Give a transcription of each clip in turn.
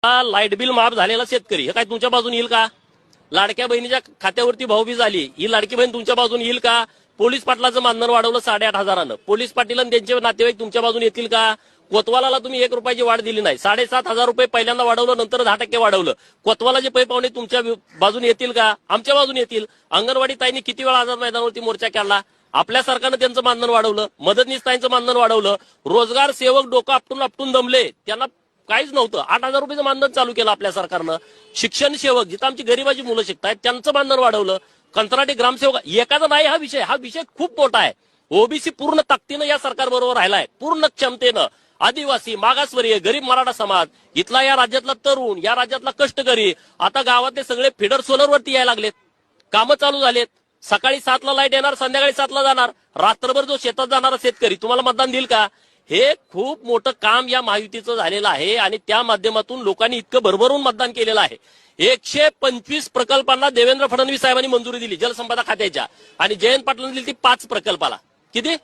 Light bill माफ झालेला शेतकरी हे काय तुमच्या बाजून येईल का? लाडक्या बहिणीच्या खात्यावरती भाऊबीज आली, ही लाडकी बहीण तुमच्या बाजून येईल का? पोलीस पाटलाचं मानधन वाढवलं 8,500 पोलीस पाटील आणि त्यांचे नातेवाईक तुमच्या बाजून येतील का? कोतवालाला तुम्ही 1 रुपयाची वाढ दिली नाही, 7,500 रुपये पहिल्यांदा वाढवलं, नंतर 10% वाढवलं. कोतवालाचे पै पाहुणे तुमच्या बाजून येतील का? आमच्या बाजून येतील. अंगणवाडी ताईंनी किती वेळा आझाद मैदानावरती मोर्चा काढला, आपल्या सरकारनं त्यांचं मानधन वाढवलं, मदतनीस ताईंचं मानधन वाढवलं. रोजगार सेवक डोकं आपटून दमले, त्यांना काहीच नव्हतं, 8,000 रुपयाचं मानधन चालू केलं आपल्या सरकारनं. शिक्षण सेवक जिथं आमची गरीबाची मुलं शिकतायत त्यांचं मानधन वाढवलं. कंत्राटी ग्रामसेवक एखादा नाही, हा विषय खूप मोठा आहे. ओबीसी पूर्ण ताकदीनं या सरकारबरोबर राहिलाय, पूर्ण क्षमतेनं. आदिवासी, मागासवर्गीय, गरीब मराठा समाज, इथला या राज्यातला तरुण, या राज्यातला कष्टकरी, आता गावातले सगळे फिडर सोलरवरती यायला लागलेत, कामं चालू झालेत. सकाळी 7ला लाईट येणार, संध्याकाळी 7ला जाणार. रात्रभर जो शेतात जाणारा शेतकरी तुम्हाला मतदान देईल का? हे खूप मोठं काम या महायुतीचं झालेलं आहे आणि त्या माध्यमातून लोकांनी इतकं भरभरून मतदान केलेलं आहे. 125 प्रकल्पांना देवेंद्र फडणवीस साहेबांनी मंजुरी दिली जलसंपदा खात्याच्या, आणि जयंत पाटलांनी दिली ती 5 प्रकल्पाला. किती?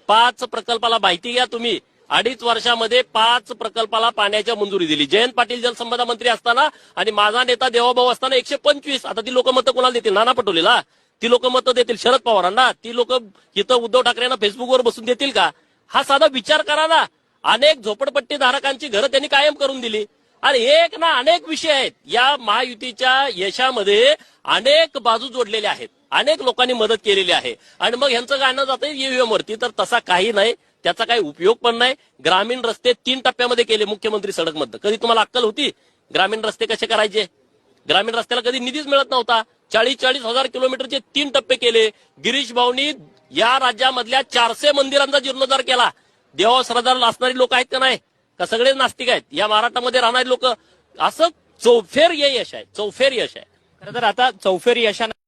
5 प्रकल्पाला. माहिती घ्या तुम्ही, 2.5 वर्षामध्ये 5 प्रकल्पाला पाण्याच्या मंजुरी दिली. जयंत पाटील जलसंपदा मंत्री असताना आणि माझा नेता देवाभाऊ असताना 125. आता ती लोक मतं कोणाला देतील? नाना पटोलेला ती लोक मतं देतील, शरद पवारांना ती लोक इथं उद्धव ठाकरेंना फेसबुकवर बसून देतील का? हा साधा विचार करा ना. अनेक झोपडपट्टी धारकांची घरं त्यांनी कायम करून दिली. आणि एक ना अनेक विषय आहेत या महायुतीच्या यशामध्ये, अनेक बाजू जोडलेल्या आहेत, अनेक लोकांनी मदत केलेली आहे. आणि मग ह्यांचं गाणं जातं ईव्हीएम वरती, तर तसा काही नाही, त्याचा काही उपयोग पण नाही. ग्रामीण रस्ते 3 टप्प्यामध्ये केले मुख्यमंत्री सडक मधनं. कधी तुम्हाला अक्कल होती ग्रामीण रस्ते कसे करायचे? ग्रामीण रस्त्याला कधी निधीच मिळत नव्हता. 40-40 हजार किलोमीटरचे 3 टप्पे केले. गिरीश भाऊनी या राज्यामधल्या 400 मंदिरांचा जीर्णोद्धार केला. देवा श्रद्धा असणारी लोक आहेत का नाही? का सगळे नास्तिक आहेत? या महाराष्ट्रामध्ये राहणारी लोक. असं चौफेर यश आहे, चौफेर यश आहे. खरं तर आता चौफेर यशानं